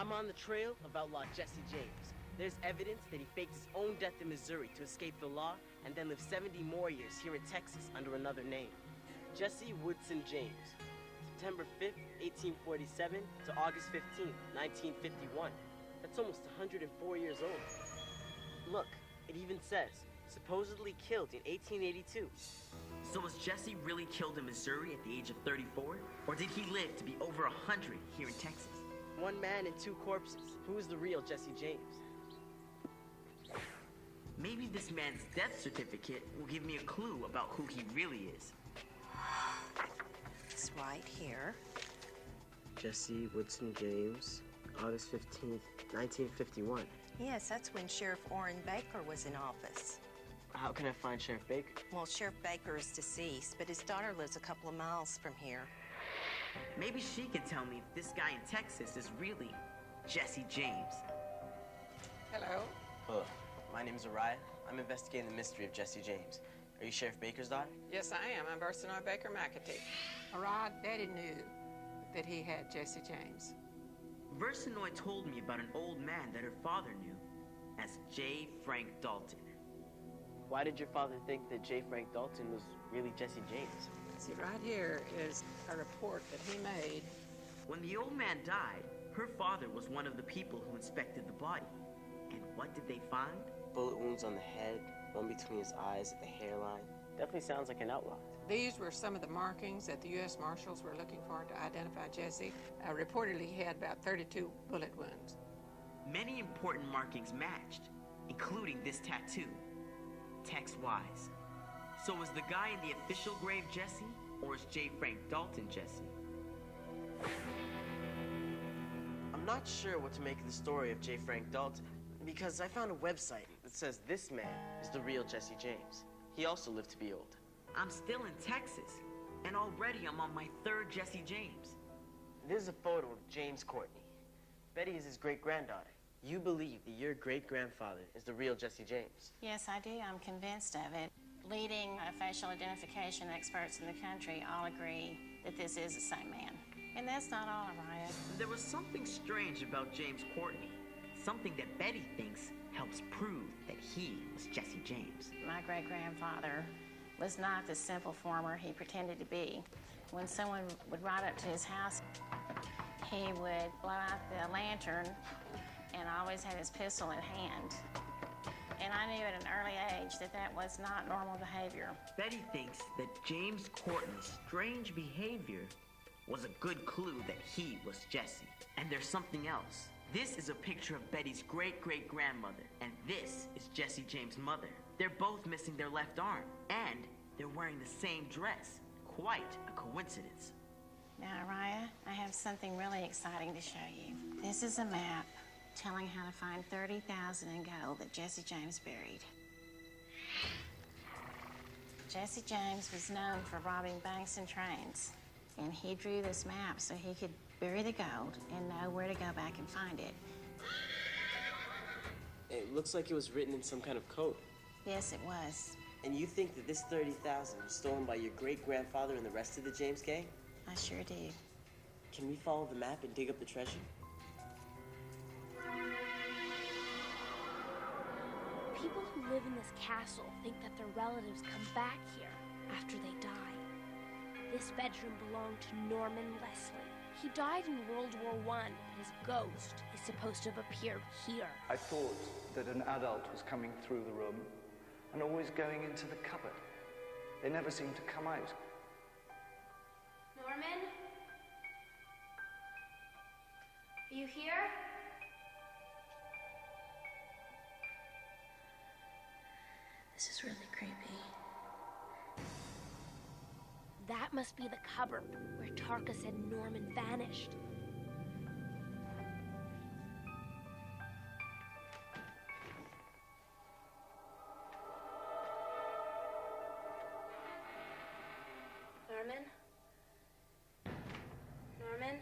I'm on the trail of outlaw Jesse James. There's evidence that he faked his own death in Missouri to escape the law and then lived 70 more years here in Texas under another name. Jesse Woodson James. September 5th, 1847 to August 15th, 1951. That's almost 104 years old. Look, it even says, supposedly killed in 1882. So was Jesse really killed in Missouri at the age of 34? Or did he live to be over 100 here in Texas? One man and two corpses. Who is the real Jesse James? Maybe this man's death certificate will give me a clue about who he really is. It's right here. Jesse Woodson James, August 15th, 1951. Yes, that's when Sheriff Orrin Baker was in office. How can I find Sheriff Baker? Well, Sheriff Baker is deceased, but his daughter lives a couple of miles from here. Maybe she can tell me if this guy in Texas is really Jesse James. Hello. Hello. My name's Araya. I'm investigating the mystery of Jesse James. Are you Sheriff Baker's daughter? Yes, I am. I'm Versanoi Baker McAtee. Arad, Betty knew that he had Jesse James. Versanoi told me about an old man that her father knew as J. Frank Dalton. Why did your father think that J. Frank Dalton was really Jesse James? See, right here is a report that he made. When the old man died, her father was one of the people who inspected the body. And what did they find? Bullet wounds on the head, one between his eyes at the hairline. Definitely sounds like an outlaw. These were some of the markings that the U.S. Marshals were looking for to identify Jesse. Reportedly, he had about 32 bullet wounds. Many important markings matched, including this tattoo, Tex Wise. So was the guy in the official grave Jesse, or is J. Frank Dalton Jesse? I'm not sure what to make of the story of J. Frank Dalton, because I found a website that says this man is the real Jesse James. He also lived to be old. I'm still in Texas, and already I'm on my third Jesse James. This is a photo of James Courtney. Betty is his great-granddaughter. You believe that your great-grandfather is the real Jesse James? Yes, I do. I'm convinced of it. Leading facial identification experts in the country all agree that this is the same man. And that's not all, Araya. There was something strange about James Courtney. Something that Betty thinks helps prove that he was Jesse James. My great-grandfather was not the simple farmer he pretended to be. When someone would ride up to his house, he would blow out the lantern and always had his pistol in hand. And I knew at an early age that that was not normal behavior. Betty thinks that James Courtney's strange behavior was a good clue that he was Jesse. And there's something else. This is a picture of Betty's great-great-grandmother, and this is Jesse James' mother. They're both missing their left arm, and they're wearing the same dress. Quite a coincidence. Now, Araya, I have something really exciting to show you. This is a map telling how to find $30,000 in gold that Jesse James buried. Jesse James was known for robbing banks and trains, and he drew this map so he could bury the gold and know where to go back and find it. It looks like it was written in some kind of code. Yes, it was. And you think that this $30,000 was stolen by your great-grandfather and the rest of the James gang? I sure do. Can we follow the map and dig up the treasure? People who live in this castle think that their relatives come back here after they die. This bedroom belonged to Norman Leslie. He died in World War I, and his ghost is supposed to have appeared here. I thought that an adult was coming through the room and always going into the cupboard. They never seemed to come out. Norman? Are you here? This is really creepy. That must be the cupboard where Tarka said Norman vanished. Norman? Norman?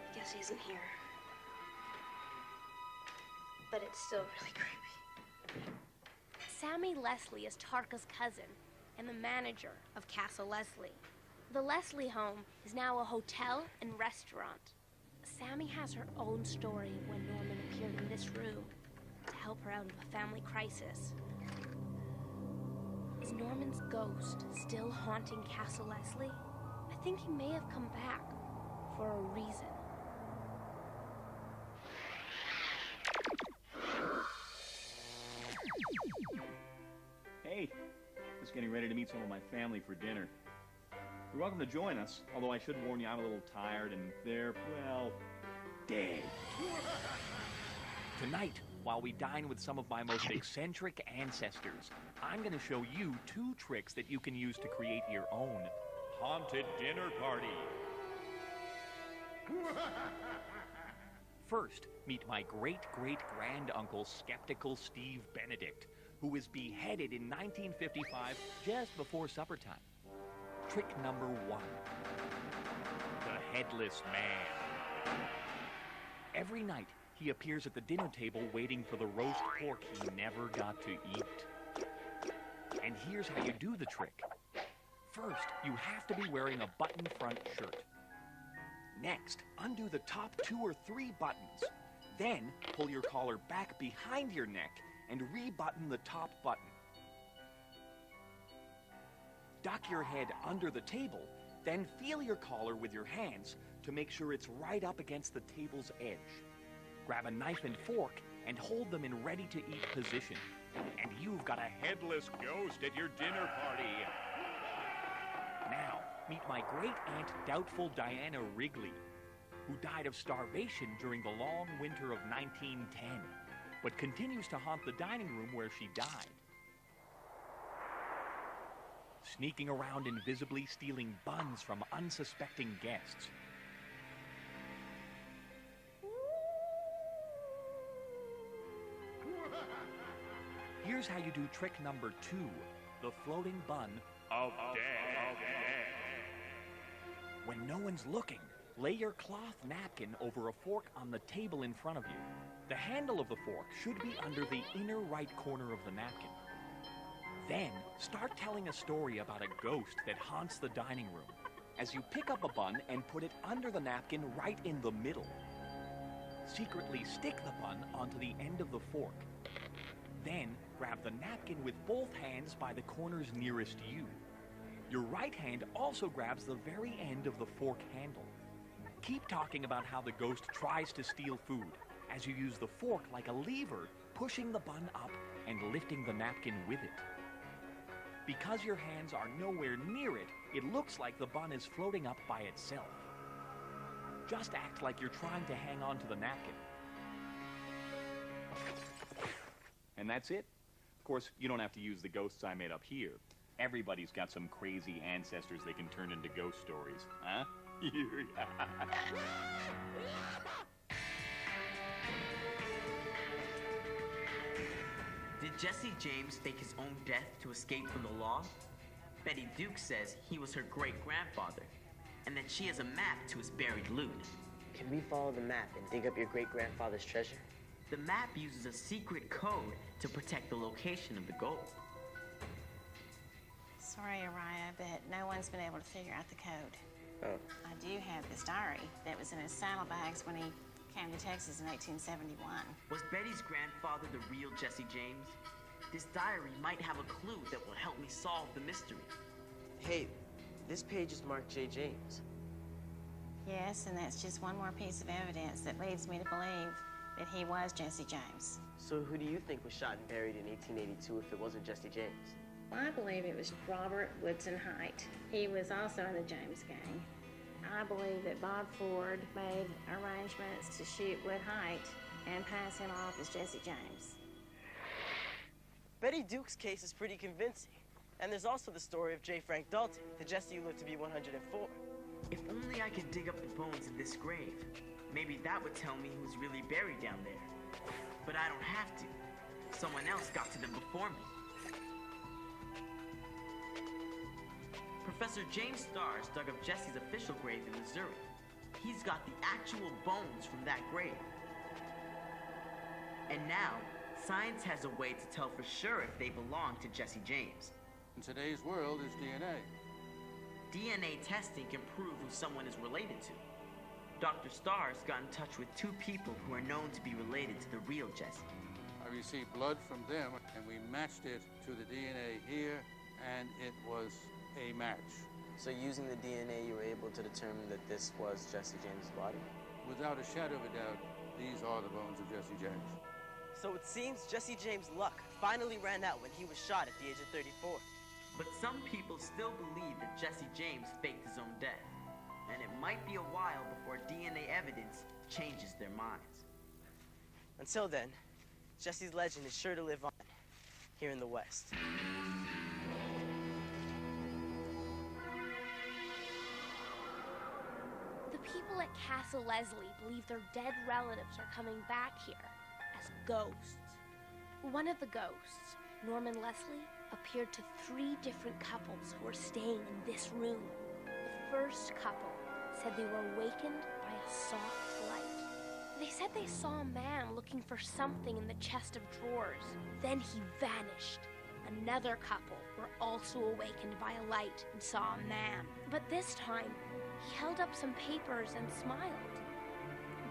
I guess he isn't here. But it's still really creepy. Sammy Leslie is Tarka's cousin and the manager of Castle Leslie. The Leslie home is now a hotel and restaurant. Sammy has her own story of when Norman appeared in this room to help her out of a family crisis. Is Norman's ghost still haunting Castle Leslie? I think he may have come back for a reason. Hey, just getting ready to meet some of my family for dinner. You're welcome to join us, although I should warn you I'm a little tired and they're, well, dead. Tonight, while we dine with some of my most eccentric ancestors, I'm going to show you 2 tricks that you can use to create your own haunted dinner party. First, meet my great-great-grand-uncle, Skeptical Steve Benedict, who was beheaded in 1955 just before supper time. Trick number 1. The Headless Man. Every night, he appears at the dinner table waiting for the roast pork he never got to eat. And here's how you do the trick. First, you have to be wearing a button front shirt. Next, undo the top 2 or 3 buttons. Then, pull your collar back behind your neck and rebutton the top button. Duck your head under the table, then feel your collar with your hands to make sure it's right up against the table's edge. Grab a knife and fork and hold them in ready-to-eat position. And you've got a headless ghost at your dinner party. Now, meet my great-aunt Doubtful Diana Wrigley, who died of starvation during the long winter of 1910, but continues to haunt the dining room where she died. Sneaking around invisibly stealing buns from unsuspecting guests. Here's how you do trick number 2, the floating bun of death. When no one's looking, lay your cloth napkin over a fork on the table in front of you. The handle of the fork should be under the inner right corner of the napkin. Then, start telling a story about a ghost that haunts the dining room as you pick up a bun and put it under the napkin right in the middle. Secretly stick the bun onto the end of the fork. Then, grab the napkin with both hands by the corners nearest you. Your right hand also grabs the very end of the fork handle. Keep talking about how the ghost tries to steal food as you use the fork like a lever, pushing the bun up and lifting the napkin with it. Because your hands are nowhere near it, it looks like the bun is floating up by itself. Just act like you're trying to hang on to the napkin. And that's it. Of course, you don't have to use the ghosts I made up here. Everybody's got some crazy ancestors they can turn into ghost stories, huh? Did Jesse James fake his own death to escape from the law? Betty Duke says he was her great-grandfather, and that she has a map to his buried loot. Can we follow the map and dig up your great-grandfather's treasure? The map uses a secret code to protect the location of the gold. Sorry, Araya, but no one's been able to figure out the code. Oh. I do have this diary that was in his saddlebags when he came to Texas in 1871. Was Betty's grandfather the real Jesse James? This diary might have a clue that will help me solve the mystery. Hey, this page is marked J. James. Yes, and that's just one more piece of evidence that leads me to believe that he was Jesse James. So who do you think was shot and buried in 1882 if it wasn't Jesse James? I believe it was Robert Woodson Height. He was also in the James gang. I believe that Bob Ford made arrangements to shoot Wood Height and pass him off as Jesse James. Betty Duke's case is pretty convincing. And there's also the story of J. Frank Dalton, the Jesse who lived to be 104. If only I could dig up the bones in this grave. Maybe that would tell me who's really buried down there. But I don't have to. Someone else got to them before me. Professor James Starrs dug up Jesse's official grave in Missouri. He's got the actual bones from that grave. And now, science has a way to tell for sure if they belong to Jesse James. In today's world, is DNA. DNA testing can prove who someone is related to. Dr. Starrs got in touch with two people who are known to be related to the real Jesse. I received blood from them, and we matched it to the DNA here, and it was a match. So using the DNA, you were able to determine that this was Jesse James' body? Without a shadow of a doubt, these are the bones of Jesse James. So it seems Jesse James' luck finally ran out when he was shot at the age of 34. But some people still believe that Jesse James faked his own death, and it might be a while before DNA evidence changes their minds. Until then, Jesse's legend is sure to live on here in the West. The people at Castle Leslie believe their dead relatives are coming back here as ghosts. One of the ghosts, Norman Leslie, appeared to 3 different couples who were staying in this room. The first couple said they were awakened by a soft light. They said they saw a man looking for something in the chest of drawers. Then he vanished. Another couple were also awakened by a light and saw a man. But this time, he held up some papers and smiled.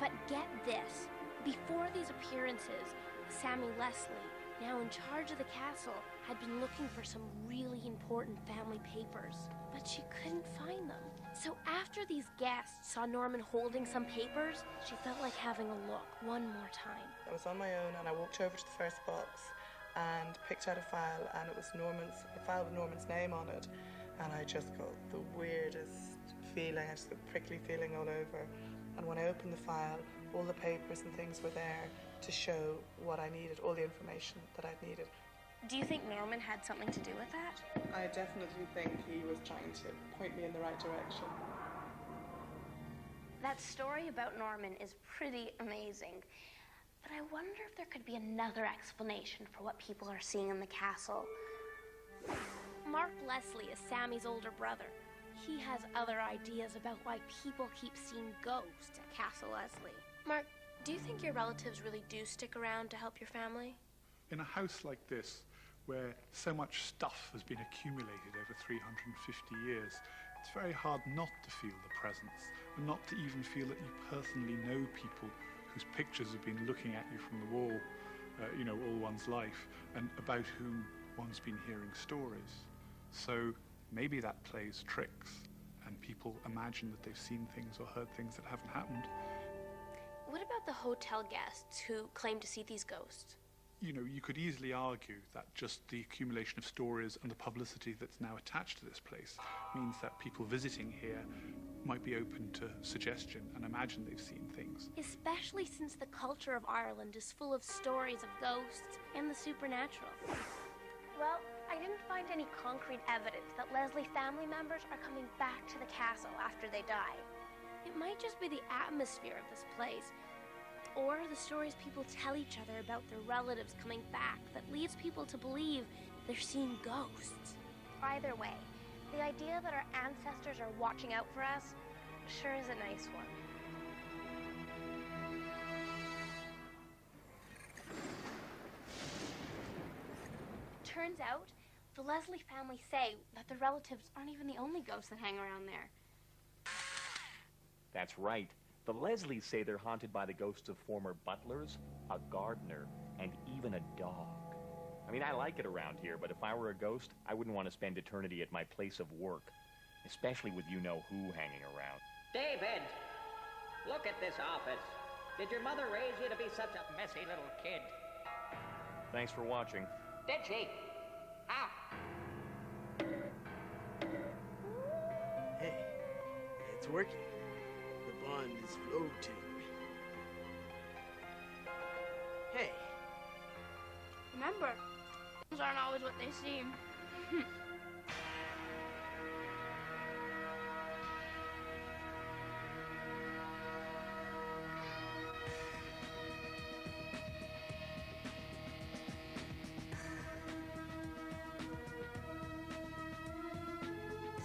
But get this, before these appearances, Sammy Leslie, now in charge of the castle, had been looking for some really important family papers, but she couldn't find them. So after these guests saw Norman holding some papers, she felt like having a look one more time. I was on my own and I walked over to the first box and picked out a file, and it was a file with Norman's name on it, and I just got the weirdest feeling. I just got a prickly feeling all over. And when I opened the file, all the papers and things were there to show what I needed, all the information that I'd needed. Do you think Norman had something to do with that? I definitely think he was trying to point me in the right direction. That story about Norman is pretty amazing, but I wonder if there could be another explanation for what people are seeing in the castle. Mark Leslie is Sammy's older brother. He has other ideas about why people keep seeing ghosts at Castle Leslie. Mark, do you think your relatives really do stick around to help your family? In a house like this, where so much stuff has been accumulated over 350 years, it's very hard not to feel the presence, and not to even feel that you personally know people whose pictures have been looking at you from the wall, all one's life, and about whom one's been hearing stories. So maybe that plays tricks, and people imagine that they've seen things or heard things that haven't happened. What about the hotel guests who claim to see these ghosts? You could easily argue that just the accumulation of stories and the publicity that's now attached to this place means that people visiting here might be open to suggestion and imagine they've seen things. Especially since the culture of Ireland is full of stories of ghosts and the supernatural. Well, I didn't find any concrete evidence that Leslie family members are coming back to the castle after they die. It might just be the atmosphere of this place, or the stories people tell each other about their relatives coming back that leads people to believe they're seeing ghosts. Either way, the idea that our ancestors are watching out for us sure is a nice one. Turns out, the Leslie family say that their relatives aren't even the only ghosts that hang around there. That's right. The Leslies say they're haunted by the ghosts of former butlers, a gardener, and even a dog. I mean, I like it around here, but if I were a ghost, I wouldn't want to spend eternity at my place of work, especially with you-know-who hanging around. David, look at this office. Did your mother raise you to be such a messy little kid? Thanks for watching. Did she? How? Hey, it's working. The bond is floating. Hey. Remember, things aren't always what they seem.